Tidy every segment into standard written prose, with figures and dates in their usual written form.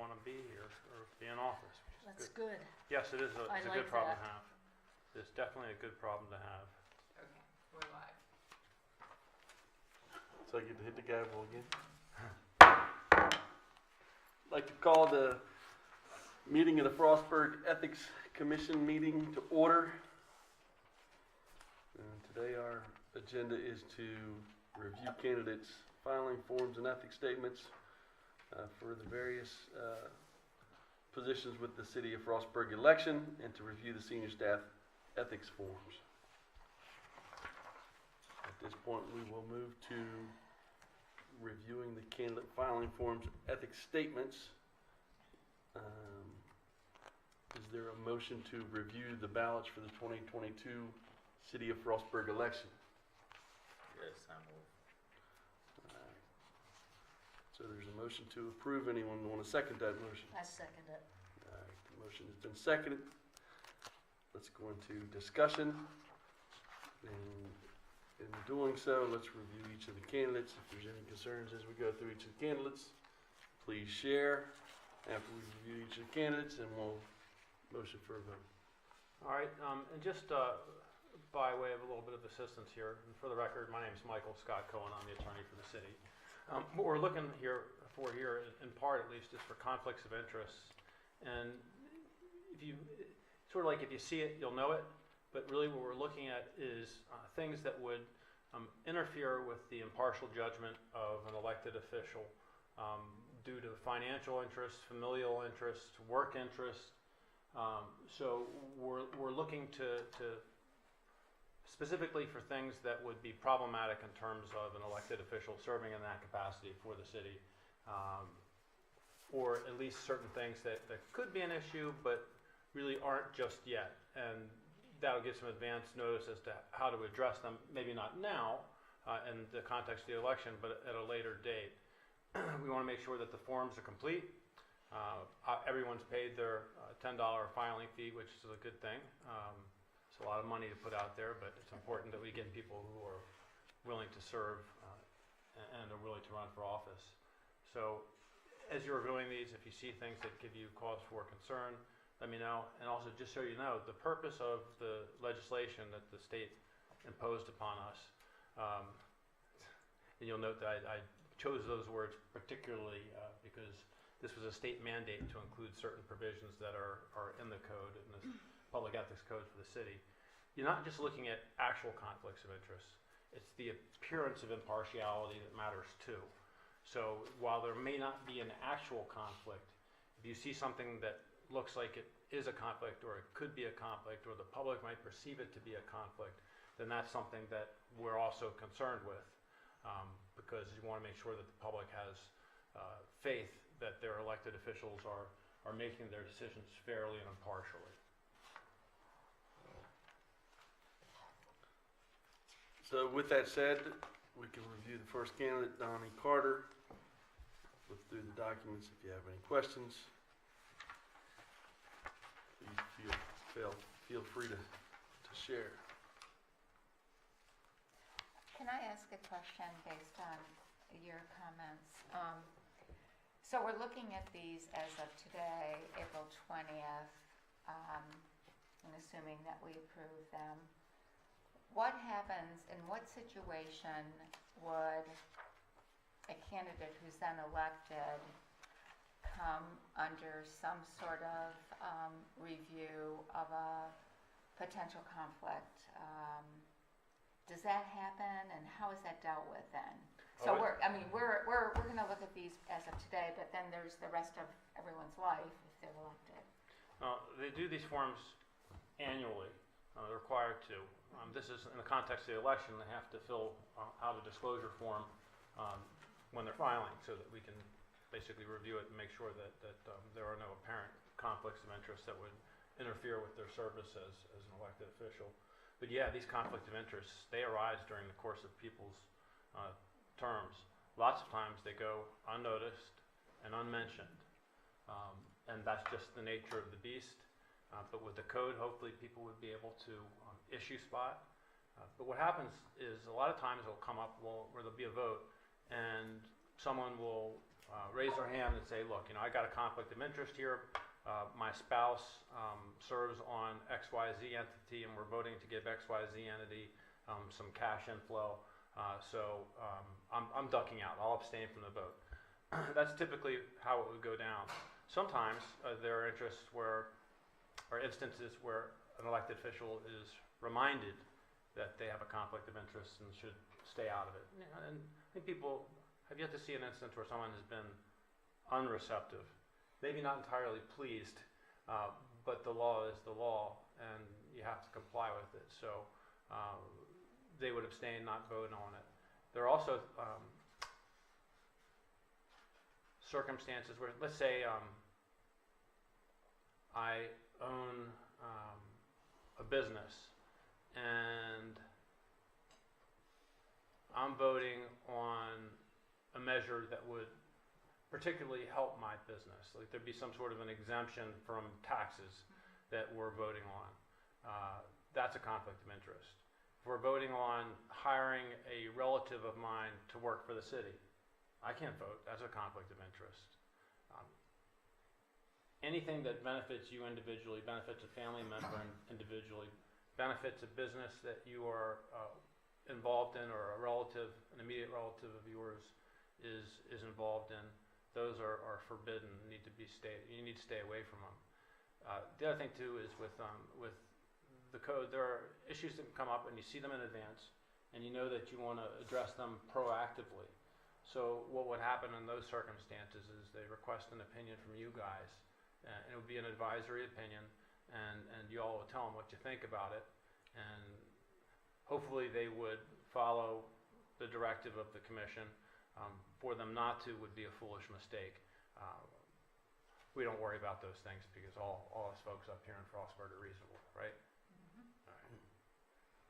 want to be here or be in office. That's good. Yes, it is it's a like good problem that. to have. It's definitely a good problem to have. Okay, we're live. So I get to hit the gavel again. I'd like to call the meeting of the Frostburg Ethics Commission meeting to order. And today our agenda is to review candidates' filing forms and ethics statements for the various positions with the City of Frostburg election, and to review the senior staff ethics forms. At this point, we will move to reviewing the candidate filing forms, ethics statements. Is there a motion to review the ballots for the 2022 City of Frostburg election? Yes, I move. So there's a motion to approve. Anyone want to second that motion? I second it. All right, the motion has been seconded. Let's go into discussion. And in doing so, let's review each of the candidates. If there's any concerns as we go through each of the candidates, please share after we review each of the candidates, and we'll motion for a vote. All right, and just by way of a little bit of assistance here, and for the record, my name is Michael Scott Cohen. I'm the attorney for the city. What we're looking here, in part at least, is for conflicts of interest. And if you, sort of like if you see it, you'll know it. But really what we're looking at is things that would interfere with the impartial judgment of an elected official due to financial interest, familial interest, work interest. So we're looking to specifically for things that would be problematic in terms of an elected official serving in that capacity for the city, or at least certain things that could be an issue but really aren't just yet. And that'll give some advance notice as to how to address them, maybe not now in the context of the election, but at a later date. We want to make sure that the forms are complete. Everyone's paid their $10 filing fee, which is a good thing. It's a lot of money to put out there, but it's important that we get people who are willing to serve and are willing to run for office. So as you're reviewing these, if you see things that give you cause for concern, let me know. And also, just so you know, the purpose of the legislation that the state imposed upon us, and you'll note that I chose those words particularly because this was a state mandate to include certain provisions that are in the code, in the public ethics code for the city. You're not just looking at actual conflicts of interest. It's the appearance of impartiality that matters too. So while there may not be an actual conflict, if you see something that looks like it is a conflict, or it could be a conflict, or the public might perceive it to be a conflict, then that's something that we're also concerned with, because you want to make sure that the public has faith that their elected officials are making their decisions fairly and impartially. So with that said, we can review the first candidate, Donnie Carter. Look through the documents if you have any questions. Please feel free to share. Can I ask a question based on your comments? So we're looking at these as of today, April 20th, and assuming that we approve them. What happens, in what situation would a candidate who's then elected come under some sort of review of a potential conflict? Does that happen, and how is that dealt with then? So we're going to look at these as of today, but then there's the rest of everyone's life if they're elected. They do these forms annually. They're required to. This is in the context of the election. They have to fill out a disclosure form when they're filing, so that we can basically review it and make sure that there are no apparent conflicts of interest that would interfere with their service as an elected official. But yeah, these conflicts of interest, they arise during the course of people's terms. Lots of times they go unnoticed and unmentioned, and that's just the nature of the beast. But with the code, hopefully people would be able to issue spot. But what happens is a lot of times it'll come up where there'll be a vote, and someone will raise their hand and say, look, I got a conflict of interest here. My spouse serves on XYZ entity, and we're voting to give XYZ entity some cash inflow. So I'm ducking out. I'll abstain from the vote. That's typically how it would go down. Sometimes there are instances where an elected official is reminded that they have a conflict of interest and should stay out of it. And I think people have yet to see an instance where someone has been unreceptive, maybe not entirely pleased, but the law is the law, and you have to comply with it. So they would abstain, not vote on it. There are also circumstances where, let's say, I own a business and I'm voting on a measure that would particularly help my business. Like there'd be some sort of an exemption from taxes that we're voting on. That's a conflict of interest. If we're voting on hiring a relative of mine to work for the city, I can't vote. That's a conflict of interest. Anything that benefits you individually, benefits a family member individually, benefits a business that you are involved in, or a relative, an immediate relative of yours is involved in, those are forbidden. You need to stay away from them. The other thing too is with the code, there are issues that come up and you see them in advance, and you know that you want to address them proactively. So what would happen in those circumstances is they request an opinion from you guys, and it would be an advisory opinion, and you all would tell them what you think about it, and hopefully they would follow the directive of the commission. For them not to would be a foolish mistake. We don't worry about those things because all us folks up here in Frostburg are reasonable, right? Mm-hmm. All right.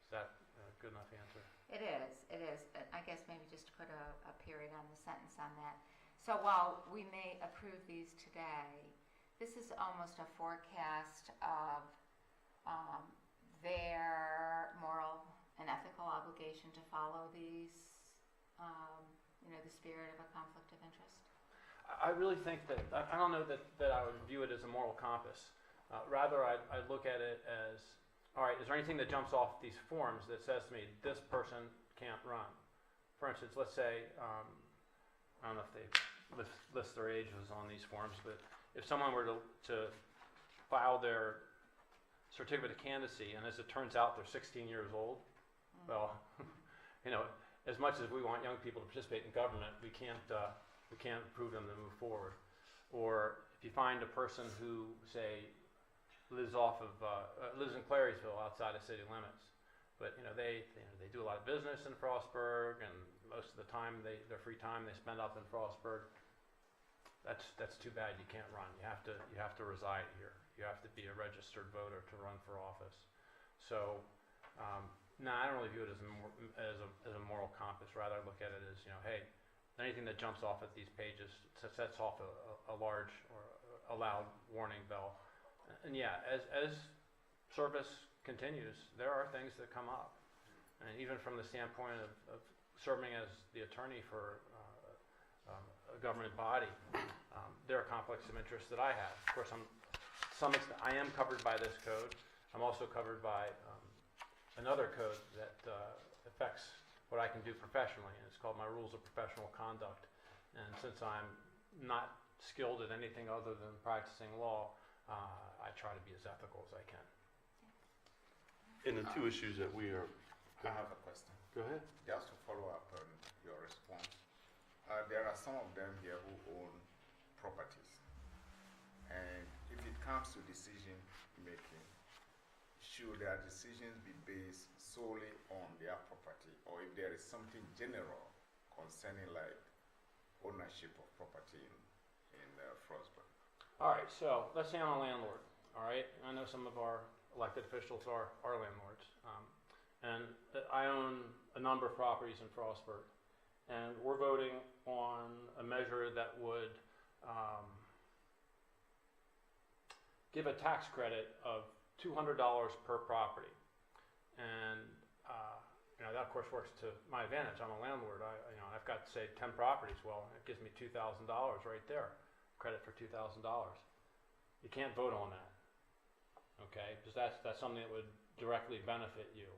Is that a good enough answer? It is. But I guess maybe just to put a period on the sentence on that. So while we may approve these today, this is almost a forecast of their moral and ethical obligation to follow these, the spirit of a conflict of interest. I really think that, I don't know that I would view it as a moral compass. Rather, I'd look at it as, all right, is there anything that jumps off these forms that says to me, this person can't run? For instance, let's say, I don't know if they list their ages on these forms, but if someone were to file their certificate of candidacy, and as it turns out, they're 16 years old, well, as much as we want young people to participate in government, we can't prove them to move forward. Or if you find a person who, say, lives in Clary'sville outside of city limits, but they do a lot of business in Frostburg, and most of the time their free time they spend up in Frostburg. That's too bad. You can't run. You have to reside here. You have to be a registered voter to run for office. So. No, I don't really view it as a moral compass. Rather, I look at it as, hey, anything that jumps off at these pages sets off a large or a loud warning bell. And yeah, as service continues, there are things that come up. And even from the standpoint of serving as the attorney for a government body, there are conflicts of interest that I have. Of course, to some extent, I am covered by this code. I'm also covered by another code that affects what I can do professionally, and it's called my Rules of Professional Conduct. And since I'm not skilled at anything other than practicing law, I try to be as ethical as I can. And the two issues that we are... I have a question. Go ahead. Just to follow up on your response. There are some of them here who own properties. And if it comes to decision making, should their decisions be based solely on their property, or if there is something general concerning like ownership of property in Frostburg? All right, so let's say I'm a landlord, all right? I know some of our elected officials are landlords. And I own a number of properties in Frostburg. And we're voting on a measure that would give a tax credit of $200 per property. And that of course works to my advantage. I'm a landlord. I've got, say, 10 properties. Well, it gives me $2,000 right there, credit for $2,000. You can't vote on that, okay? Because that's something that would directly benefit you.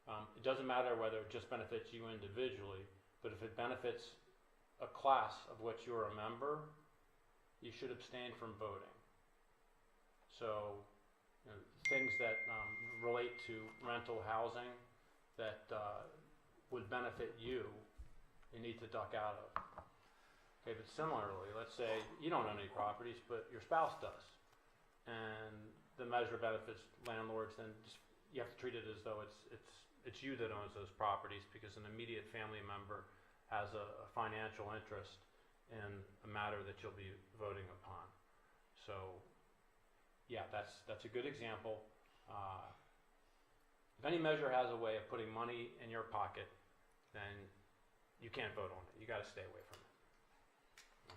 It doesn't matter whether it just benefits you individually, but if it benefits a class of which you're a member, you should abstain from voting. So, things that relate to rental housing that would benefit you, you need to duck out of. Okay, but similarly, let's say you don't own any properties, but your spouse does, and the measure benefits landlords, then you have to treat it as though it's you that owns those properties, because an immediate family member has a financial interest in a matter that you'll be voting upon. So, yeah, that's a good example. If any measure has a way of putting money in your pocket, then you can't vote on it. You got to stay away from it.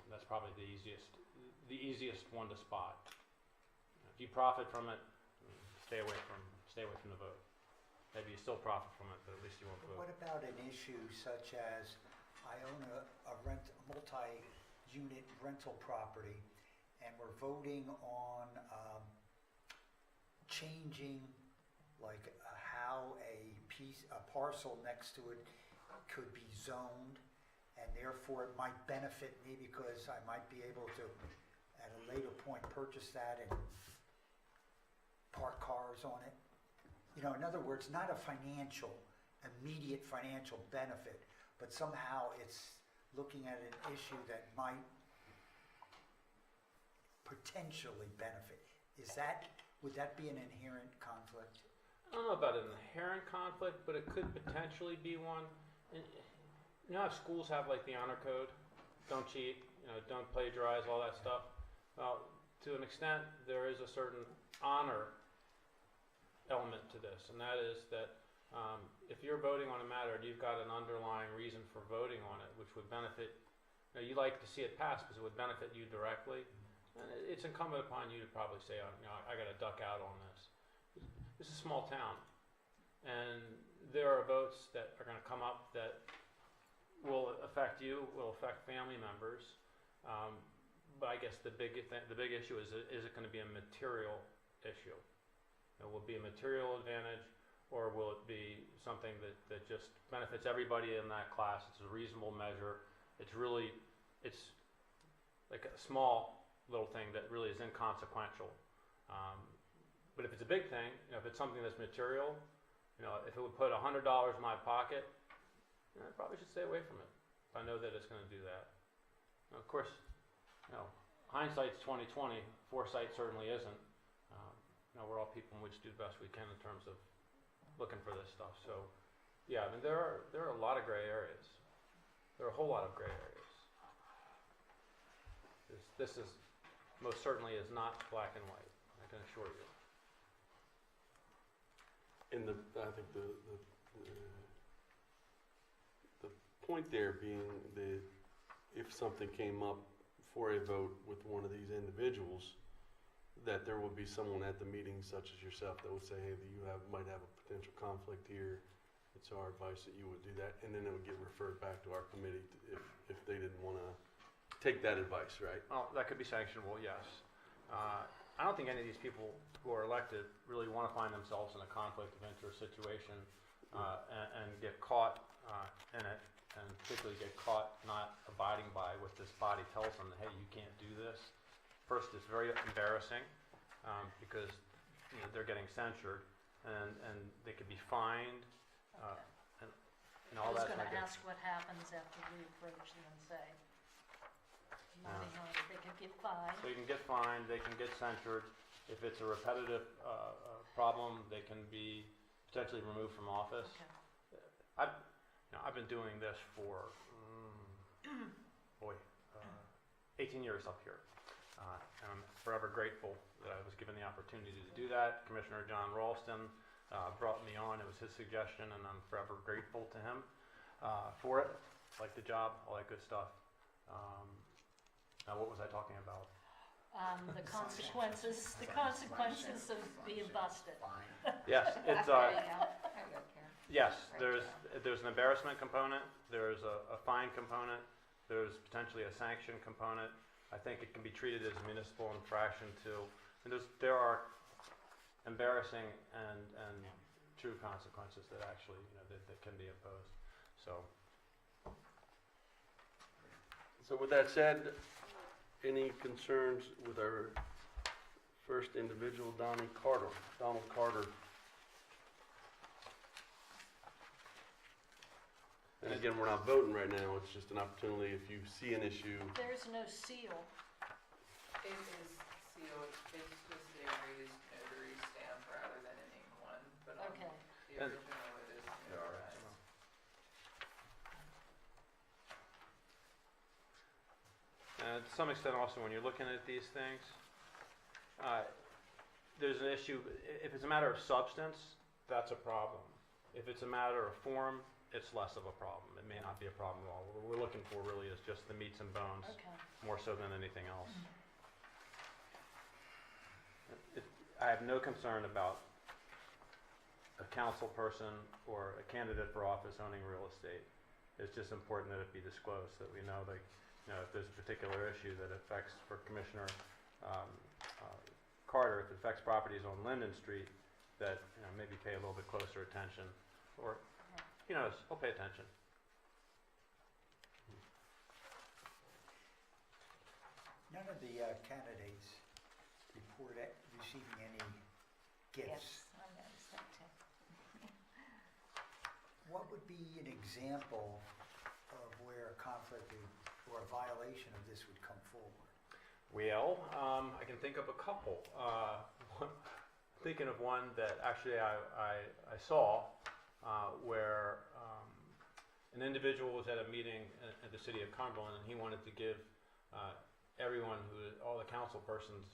That's probably the easiest one to spot. If you profit from it, stay away from the vote. Maybe you still profit from it, but at least you won't vote. What about an issue such as I own a multi-unit rental property, and we're voting on changing like how a parcel next to it could be zoned, and therefore it might benefit me because I might be able to at a later point purchase that and park cars on it. In other words, not a immediate financial benefit, but somehow it's looking at an issue that might potentially benefit. Would that be an inherent conflict? I don't know about an inherent conflict, but it could potentially be one. And, how schools have like the honor code, don't cheat, don't plagiarize, all that stuff. Well, to an extent, there is a certain honor element to this, and that is that if you're voting on a matter and you've got an underlying reason for voting on it, which would benefit, you like to see it pass because it would benefit you directly, and it's incumbent upon you to probably say, I got to duck out on this. This is a small town, and there are votes that are going to come up that will affect you, will affect family members, but I guess the big issue is it going to be a material issue? Will it be a material advantage, or will it be something that just benefits everybody in that class? It's a reasonable measure. It's like a small little thing that really is inconsequential. But if it's a big thing, if it's something that's material, if it would put $100 in my pocket, I probably should stay away from it if I know that it's going to do that. Now, of course, hindsight's 20/20. Foresight certainly isn't. We're all people and we just do the best we can in terms of looking for this stuff. So, yeah, I mean, there are a lot of gray areas. There are a whole lot of gray areas. This is most certainly is not black and white, I can assure you. And I think the point there being that if something came up for a vote with one of these individuals, that there will be someone at the meeting, such as yourself, that would say, hey, you might have a potential conflict here. It's our advice that you would do that, and then it would get referred back to our committee if they didn't want to take that advice, right? Well, that could be sanctionable, yes. I don't think any of these people who are elected really want to find themselves in a conflict of interest situation and get caught in it, and particularly get caught not abiding by what this body tells them that, hey, you can't do this. First, it's very embarrassing because they're getting censured, and they could be fined, and all that. I was going to ask what happens after we approach them and say, they could get fined. So you can get fined, they can get censured. If it's a repetitive problem, they can be potentially removed from office. Okay. I've been doing this for 18 years up here. And I'm forever grateful that I was given the opportunity to do that. Commissioner John Ralston brought me on. It was his suggestion, and I'm forever grateful to him for it. Like the job, all that good stuff. Now, what was I talking about? The consequences of being busted. Yes, it's There you go. There you go, Karen. Yes, Right there's an embarrassment component, there's a fine component, there's potentially a sanction component. I think it can be treated as a municipal infraction too. And there are embarrassing and true consequences that actually, that can be imposed. So with that said, any concerns with our first individual, Donald Carter? And again, we're not voting right now, it's just an opportunity if you see an issue. There's no seal. It is sealed, it's just a raised notary stamp rather than an ink one, but on Okay. the original it is notarized. And to some extent also, when you're looking at these things, there's an issue, if it's a matter of substance, that's a problem. If it's a matter of form, it's less of a problem. It may not be a problem at all. What we're looking for really is just the meats and bones, Okay. more so than anything else. I have no concern about a council person or a candidate for office owning real estate. It's just important that it be disclosed, that we know, like, if there's a particular issue that affects, for Commissioner Carter, if it affects properties on Linden Street, that, maybe pay a little bit closer attention, or, I'll pay attention. None of the candidates reported receiving any gifts. Yes, I noticed that too. What would be an example of where a conflict or a violation of this would come forward? Well, I can think of a couple. Thinking of one that actually I saw where an individual was at a meeting at the city of Cumberland, and he wanted to give everyone, all the council persons,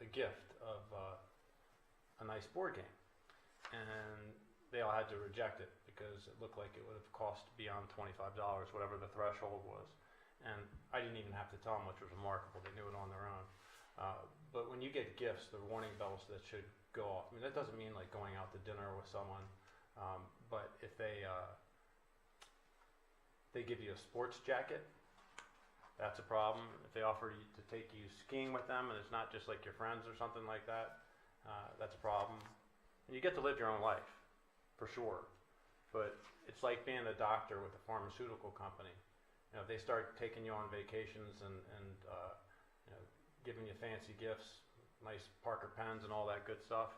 a gift of a nice board game. And they all had to reject it because it looked like it would have cost beyond $25, whatever the threshold was. And I didn't even have to tell them, which was remarkable. They knew it on their own. But when you get gifts, the warning bells that should go off. I mean, that doesn't mean like going out to dinner with someone, but if they give you a sports jacket, that's a problem. If they offer you to take you skiing with them, and it's not just like your friends or something like that, that's a problem. And you get to live your own life, for sure. But it's like being a doctor with a pharmaceutical company. If they start taking you on vacations and giving you fancy gifts, nice Parker pens and all that good stuff,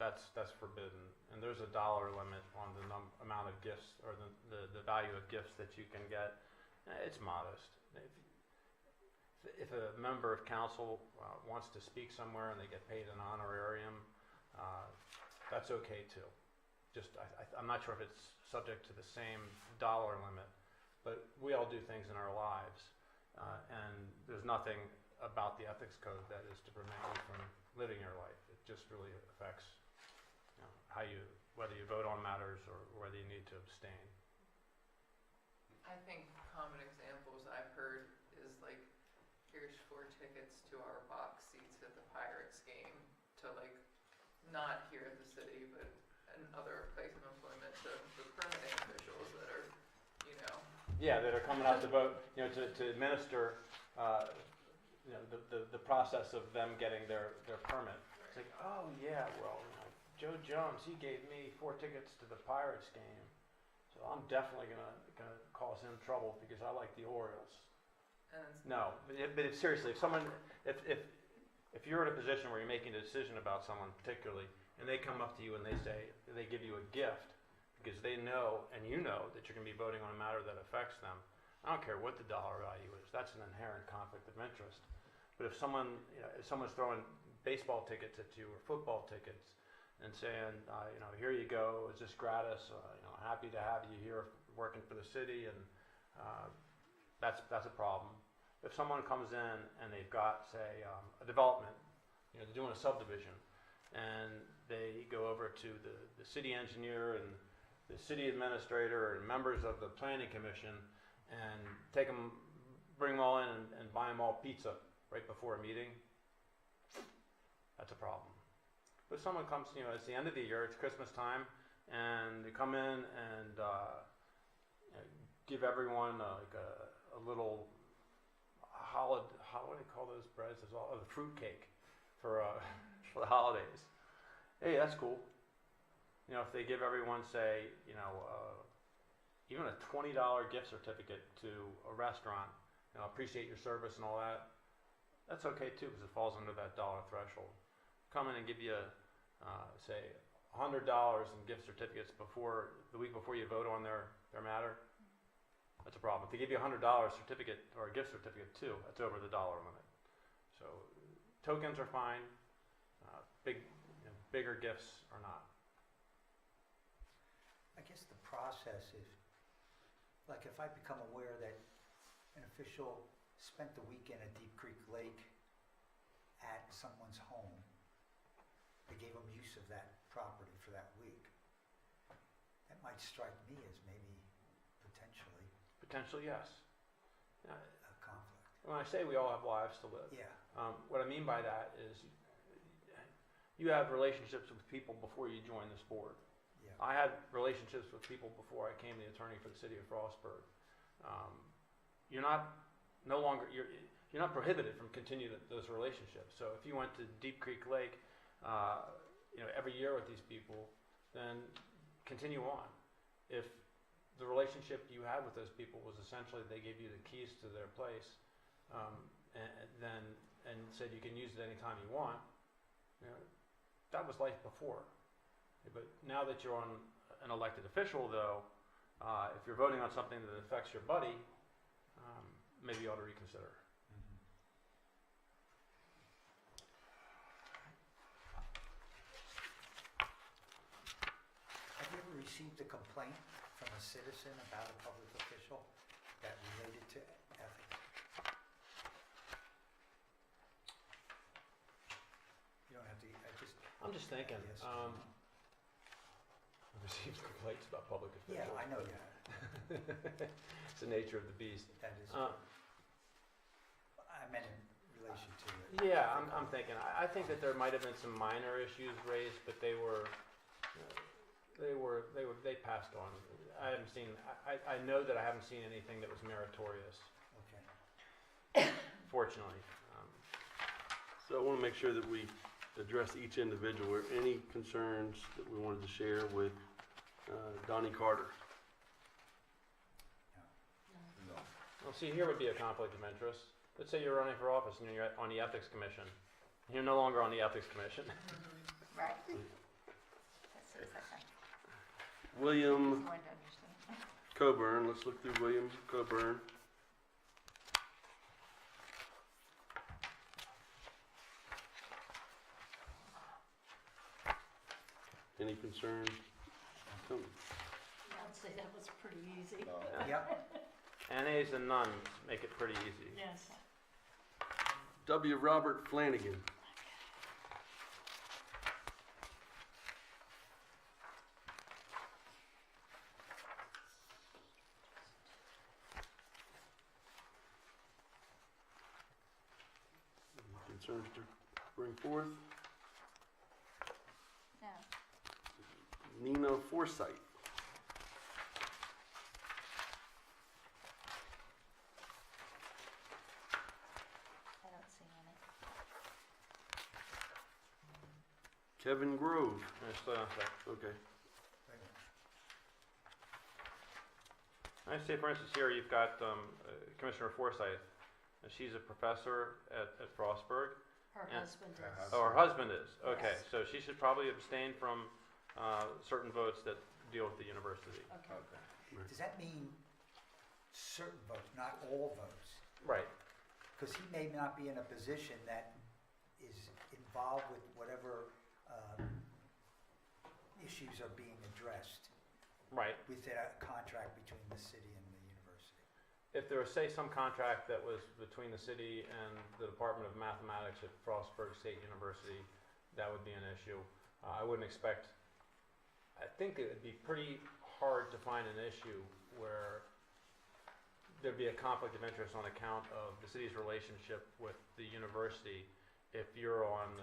that's forbidden. And there's a dollar limit on the amount of gifts, or the value of gifts that you can get. It's modest. If a member of council wants to speak somewhere and they get paid an honorarium, that's okay too. I'm not sure if it's subject to the same dollar limit, but we all do things in our lives, and there's nothing about the ethics code that is to prevent you from living your life. It just really affects whether you vote on matters or whether you need to abstain. I think common examples I've heard is like, here's 4 tickets to our box seats at the Pirates game, to like, not here at the city, but another place of employment, to the permitting officials that are, Yeah, that are coming out to vote, to administer, the process of them getting their permit. It's like, oh yeah, well, Joe Jones, he gave me 4 tickets to the Pirates game, so I'm definitely gonna cause him trouble because I like the Orioles. and it's No, but seriously, if you're in a position where you're making a decision about someone particularly, and they come up to you and they give you a gift because they know, and you know, that you're going to be voting on a matter that affects them, I don't care what the dollar value is. That's an inherent conflict of interest. But if someone's throwing baseball tickets at you or football tickets and saying, here you go, it's just gratis, happy to have you here working for the city, and that's a problem. If someone comes in and they've got, say, a development, they're doing a subdivision, and they go over to the city engineer and the city administrator and members of the planning commission and bring them all in and buy them all pizza right before a meeting, that's a problem. But if someone comes, it's the end of the year, it's Christmas time, and they come in and give everyone like a little holiday, what do they call those breads? There's all the fruit cake for for the holidays. Hey, that's cool. You know, if they give everyone, say, you know, even a $20 gift certificate to a restaurant, you know, appreciate your service and all that, that's okay too, because it falls under that dollar threshold. Come in and give you, say, $100 in gift certificates before the week before you vote on their matter, that's a problem. If they give you a $100 certificate or a gift certificate too, that's over the dollar limit. So tokens are fine. Bigger gifts are not. I guess the process is, like if I become aware that an official spent the weekend at Deep Creek Lake at someone's home, they gave them use of that property for that week, that might strike me as maybe potentially Potentially, yes. a conflict. When I say we all have lives to live, Yeah, what I mean by that is you have relationships with people before you join this board. yeah. I had relationships with people before I became the attorney for the city of Frostburg. You're not prohibited from continuing those relationships. So if you went to Deep Creek Lake, every year with these people, then continue on. If the relationship you had with those people was essentially they gave you the keys to their place, and said you can use it anytime you want, that was life before. But now that you're on an elected official, though, if you're voting on something that affects your buddy, maybe you ought to reconsider. Have you ever received a complaint from a citizen about a public official that related to ethics? You don't have to, I'm just thinking. Yes. I've received complaints about public officials. Yeah, I know you have. It's the nature of the beast. That is, Uh, I meant in relation to it. Yeah, I'm thinking. I think that there might have been some minor issues raised, but they passed on. I haven't seen. I know that I haven't seen anything that was meritorious. Okay. Fortunately. So I want to make sure that we address each individual. Or any concerns that we wanted to share with Donnie Carter? No. Well, see, here would be a conflict of interest. Let's say you're running for office and you're on the ethics commission. You're no longer on the ethics commission. Right. That's the second. William Easy one to understand. Coburn. Let's look through William Coburn. Any concerns? I'd say that was pretty easy. No. Yep, NAs and nuns make it pretty easy. Yes. W. Robert Flanagan. Any concerns to bring forth? No. Nina Forsythe. I don't see any. Kevin Grove. Slow down a sec. Okay. I say, for instance, here you've got Commissioner Forsythe. She's a professor at Frostburg. Her Yeah. husband Her is. husband. Oh, her husband is. Okay, Yes. so she should probably abstain from certain votes that deal with the university. Okay. Okay. does that mean certain votes, not all votes? Right. Because he may not be in a position that is involved with whatever issues are being addressed Right. within a contract between the city and the university. If there was, say, some contract that was between the city and the Department of Mathematics at Frostburg State University, that would be an issue. I wouldn't expect, I think it would be pretty hard to find an issue where there'd be a conflict of interest on account of the city's relationship with the university if you're on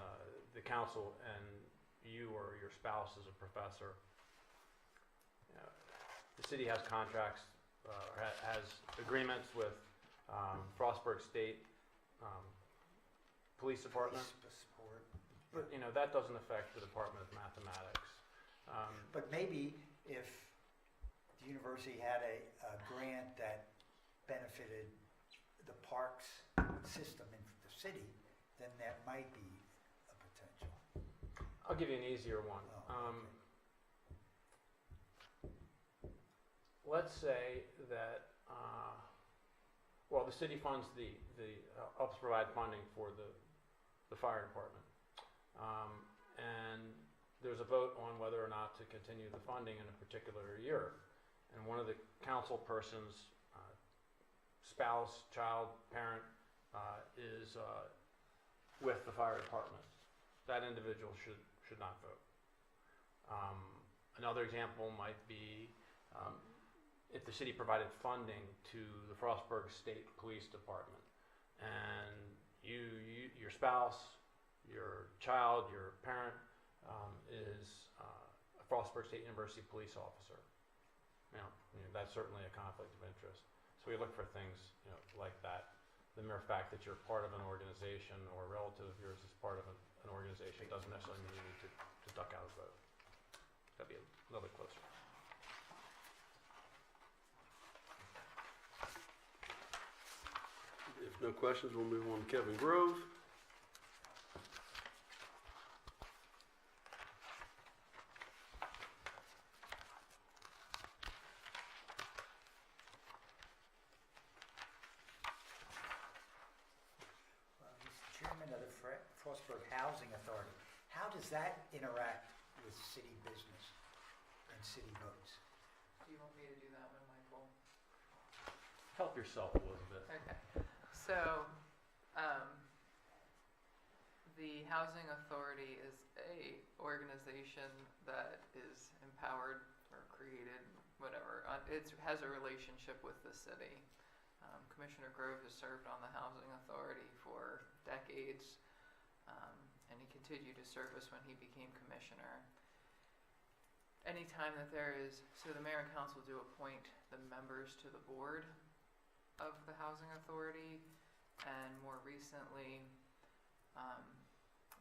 the council and you or your spouse is a professor. the city has contracts, has agreements with Frostburg State Police Department. Police support. But, you know, that doesn't affect the Department of Mathematics. But maybe if the university had a grant that benefited the parks system in the city, then that might be a potential. I'll give you an easier one. Oh, okay. Let's say that, well, the city funds helps provide funding for the fire department. And there's a vote on whether or not to continue the funding in a particular year. And one of the council persons, spouse, child, parent, is with the fire department. That individual should not vote. Another example might be if the city provided funding to the Frostburg State Police Department, and your spouse, your child, your parent is a Frostburg State University police officer. You know, that's certainly a conflict of interest. So we look for things, you know, like that. The mere fact that you're part of an organization or a relative of yours is part of an organization doesn't necessarily mean you need to duck out a vote. That'd be a little bit closer. If no questions, we'll move on to Kevin Grove. Mr. Chairman of the Frostburg Housing Authority, how does that interact with city business and city votes? Do you want me to do that one, Michael? Help yourself, Elizabeth. Okay, so, the Housing Authority is a organization that is empowered or created, whatever, it has a relationship with the city. Commissioner Grove has served on the Housing Authority for decades, and he continued to serve us when he became commissioner. Anytime that there is, so the mayor and council do appoint the members to the board of the Housing Authority, and more recently,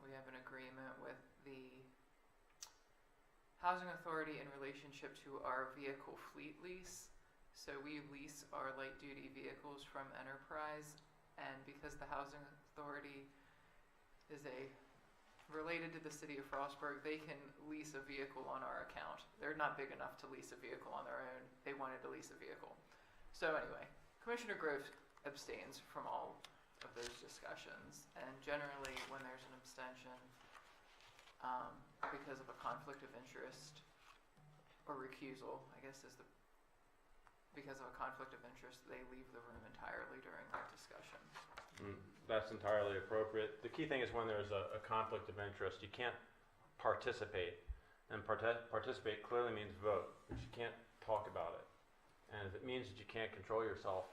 we have an agreement with the Housing Authority in relationship to our vehicle fleet lease. So we lease our light-duty vehicles from Enterprise, and because the Housing Authority is related to the city of Frostburg, they can lease a vehicle on our account. They're not big enough to lease a vehicle on their own. They wanted to lease a vehicle. So anyway, Commissioner Grove abstains from all of those discussions, and generally when there's an abstention because of a conflict of interest or recusal, I guess because of a conflict of interest, they leave the room entirely during that discussion. That's entirely appropriate. The key thing is when there's a conflict of interest, you can't participate. And participate clearly means vote, but you can't talk about it. And if it means that you can't control yourself,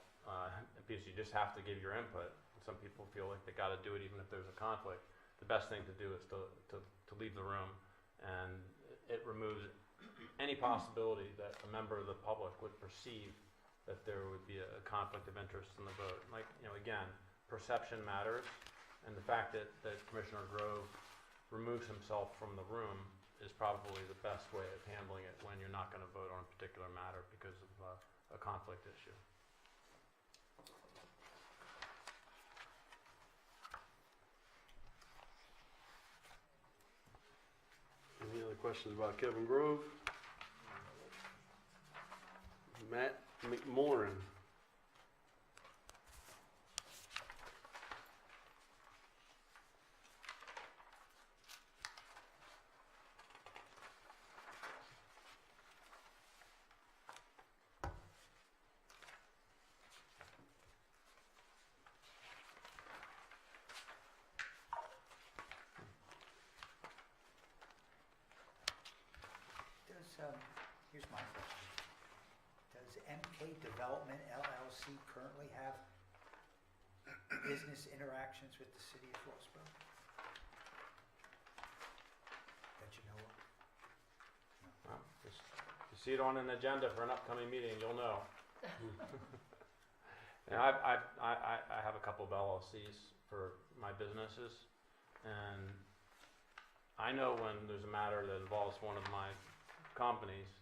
because you just have to give your input, some people feel like they got to do it even if there's a conflict, the best thing to do is to leave the room, and it removes any possibility that a member of the public would perceive that there would be a conflict of interest in the vote. Like, you know, again, perception matters, and the fact that Commissioner Grove removes himself from the room is probably the best way of handling it when you're not going to vote on a particular matter because of a conflict issue. Any other questions about Kevin Grove? Matt McMorrin. Here's my question. Does MK Development LLC currently have business interactions with the city of Frostburg? That you know of? The see it on an agenda for an upcoming meeting, you'll know. And I have a couple of LLCs for my businesses, and I know when there's a matter that involves one of my companies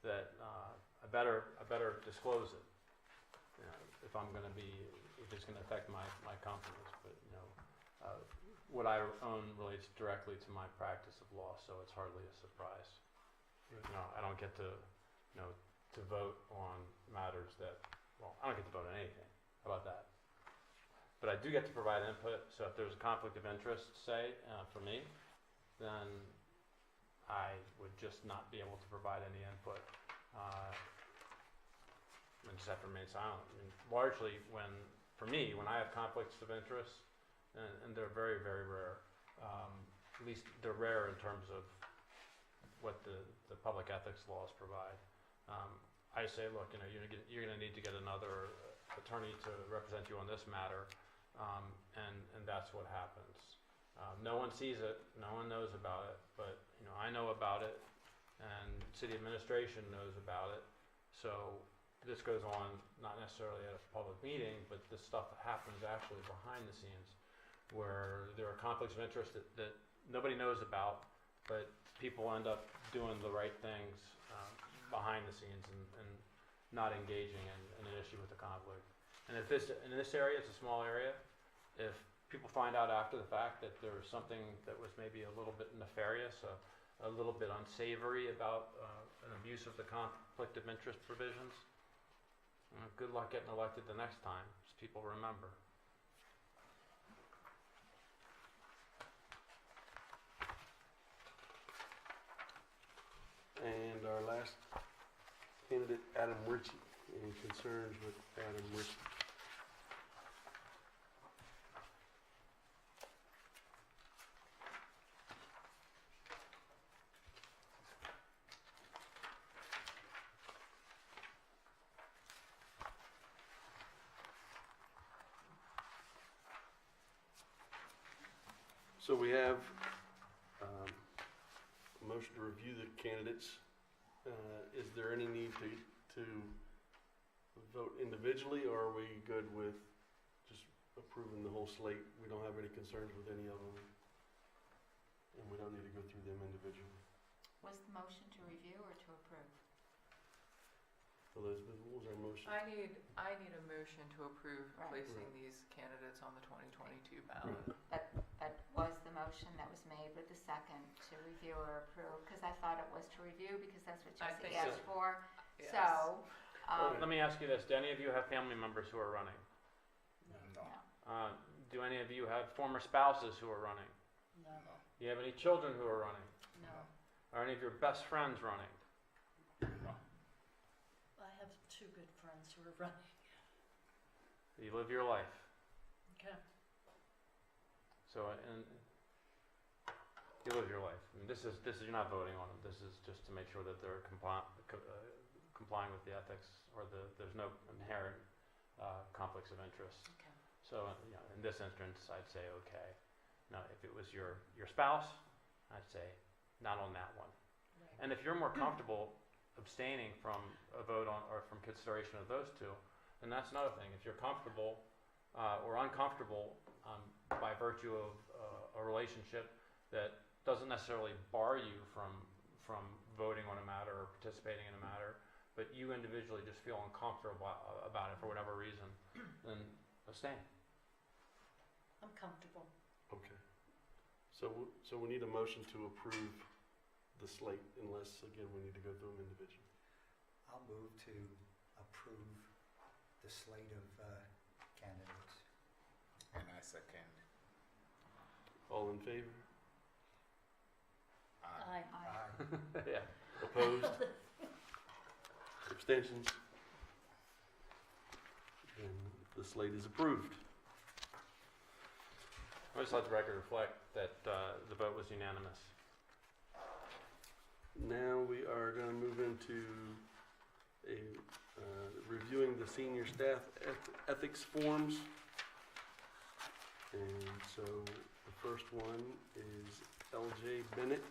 that I better disclose it. You know, if it's going to affect my companies, but what I own relates directly to my practice of law, so it's hardly a surprise. I don't get to to vote on matters that, well, I don't get to vote on anything. How about that? But I do get to provide input, so if there's a conflict of interest, say, for me, then I would just not be able to provide any input. And just have to remain silent. I mean, largely, for me, when I have conflicts of interest, and they're very, very rare, at least they're rare in terms of what the public ethics laws provide. I say, look, you're going to need to get another attorney to represent you on this matter, and that's what happens. No one sees it, no one knows about it, but I know about it, and city administration knows about it. So this goes on not necessarily at a public meeting, but this stuff happens actually behind the scenes, where there are conflicts of interest that nobody knows about, but people end up doing the right things behind the scenes and not engaging in an issue with the conflict. And in this area, it's a small area. If people find out after the fact that there was something that was maybe a little bit nefarious, a little bit unsavory about an abuse of the conflict of interest provisions, good luck getting elected the next time, as people remember. And our last candidate, Adam Ritchie. Any concerns with Adam Ritchie? So we have a motion to review the candidates. Is there any need to vote individually, or are we good with just approving the whole slate? We don't have any concerns with any of them, and we don't need to go through them individually. Was the motion to review or to approve? Elizabeth, what was our motion? I need a motion to approve Right. placing Right. these candidates on the 2022 ballot. That was the motion that was made with the second to review or approve, because I thought it was to review because that's what I Jesse think asked so. for. Yes. So, Let me ask you this: do any of you have family members who are running? No. no. Do any of you have former spouses who are running? No, No. Do you have any children who are running? no. Are any of your best friends running? No. I have two good friends who are running. You live your life. Okay. So, and you live your life. I mean, this is you're not voting on them. This is just to make sure that they're complying with the ethics, or there's no inherent conflicts of interest. Okay. So, in this instance, I'd say okay. Now, if it was your spouse, I'd say not on that one. Right. And if you're more comfortable abstaining from a vote on or from consideration of those two, then that's another thing. If you're comfortable or uncomfortable by virtue of a relationship that doesn't necessarily bar you from voting on a matter or participating in a matter, but you individually just feel uncomfortable about it for whatever reason, then abstain. I'm comfortable. Okay. So we need a motion to approve the slate, unless, again, we need to go through them individually. I'll move to approve the slate of candidates. And I second. All in favor? Aye. Aye. Yeah. Opposed? Abstentions? Then the slate is approved. I just let the record reflect that the vote was unanimous. Now we are going to move into reviewing the senior staff ethics forms. And so the first one is LJ Bennett.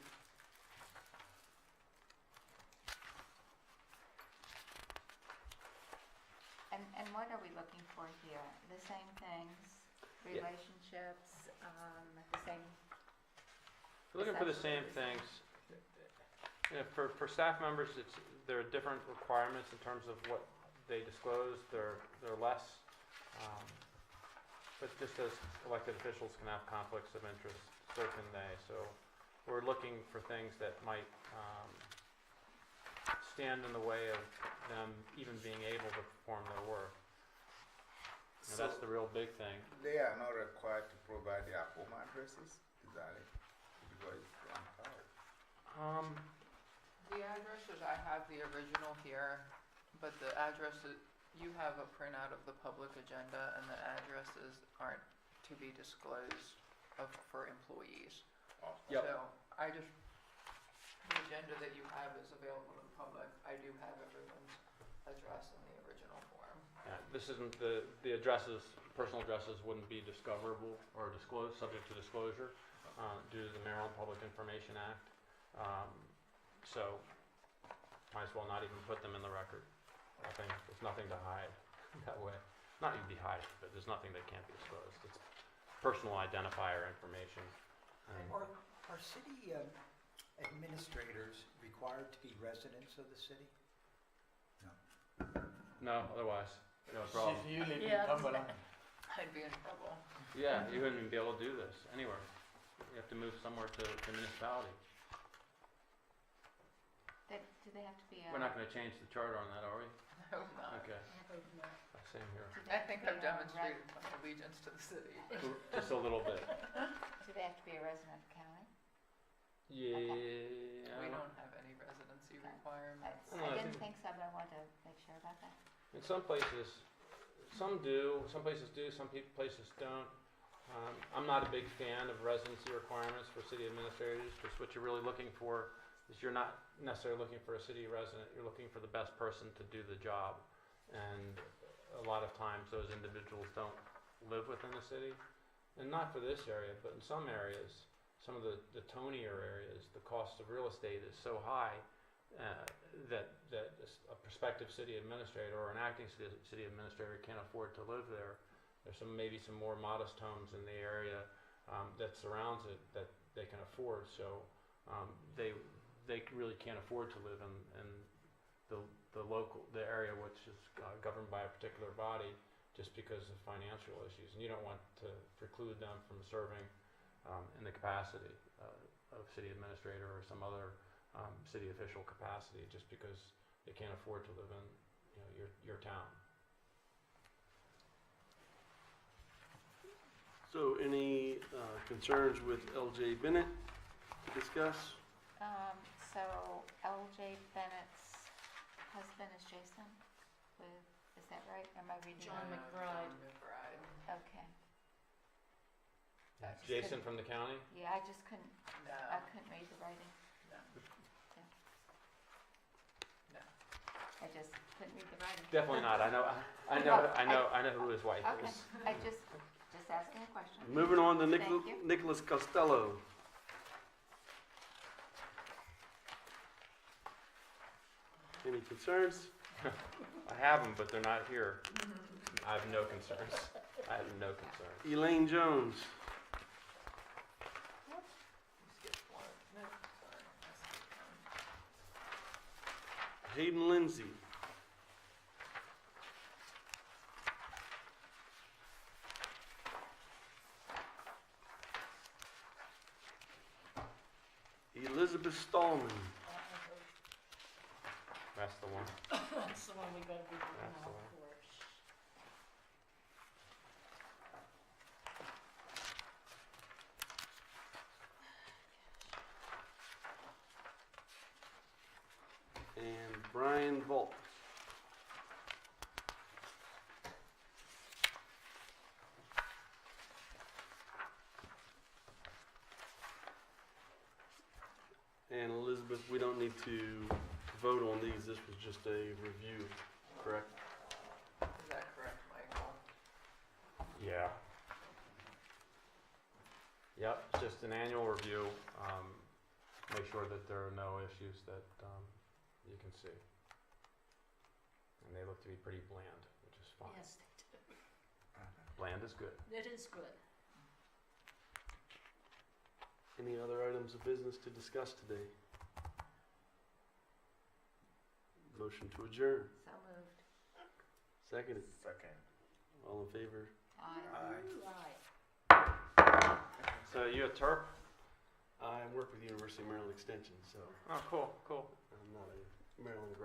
And what are we looking for here? The same things, Yeah. relationships, the same, We're looking for the same Essentially. things. You know, for staff members, there are different requirements in terms of what they disclose. They're less, but just as elected officials can have conflicts of interest, so can they. So we're looking for things that might stand in the way of them even being able to perform their work. And that's the real big thing. They are not required to provide their home addresses, is that it? Because I'm tired. The addresses, I have the original here, but the addresses, you have a printout of the public agenda, and the addresses aren't to be disclosed for employees. Oh, Yep. So I just, the agenda that you have is available to the public. I do have everyone's address in the original form. Yeah, this isn't the addresses, personal addresses wouldn't be discoverable or disclosed, subject to disclosure due to the Maryland Public Information Act. So might as well not even put them in the record. There's nothing to hide that way. Not you'd be hiding, but there's nothing that can't be disclosed. It's personal identifier information. Are city administrators required to be residents of the city? No, otherwise, no problem. Yeah. I'd be in trouble. Yeah, you wouldn't even be able to do this anywhere. You have to move somewhere to municipality. do they have to be a? We're not going to change the charter on that, are we? I hope not. Okay, same here. do they I have to think be I've a demonstrated my allegiance to the city. Just a little bit. Do they have to be a resident of the county? Yeah. We don't have any residency requirements. I didn't think so, but I wanted to make sure about that. In some places, some do, some places do, some places don't. I'm not a big fan of residency requirements for city administrators, because what you're really looking for is you're not necessarily looking for a city resident, you're looking for the best person to do the job. And a lot of times those individuals don't live within the city. And not for this area, but in some areas, some of the tonier areas, the cost of real estate is so high that a prospective city administrator or an acting city administrator can't afford to live there. There's maybe some more modest homes in the area that surrounds it that they can afford. So they really can't afford to live in the area which is governed by a particular body just because of financial issues. And you don't want to preclude them from serving in the capacity of city administrator or some other city official capacity just because they can't afford to live in your town. So any concerns with LJ Bennett to discuss? So LJ Bennett's husband is Jason is that right? Am I reading John that? McBride. John McBride. Okay. That's Jason from the county? Yeah, I just couldn't No. read the writing. No. Yeah. No. I just couldn't read the writing. Definitely not. I know who his wife Okay, is. I just asking a question. Moving on to Thank you. Nicholas Costello. Any concerns? I have them, but they're not here. I have no concerns. I have no concerns. Elaine Jones. Skip one. No, sorry. I skipped one. Hayden Lindsay. Elizabeth Stallman. That's the one. That's the one we gotta be looking That's the out one. for. And Brian Volt. And Elizabeth, we don't need to vote on these. This was just a review, correct? Is that correct, Michael? Yeah. Yep, it's just an annual review. Make sure that there are no issues that you can see. And they look to be pretty bland, which is fine. Yes, they do. Land is good. It is good. Any other items of business to discuss today? Motion to adjourn. So moved. Seconded. Second. All in favor? Aye. Right. So you a Terp? I work with the University of Maryland Extension, so Oh, cool, cool. I'm not a Maryland graduate.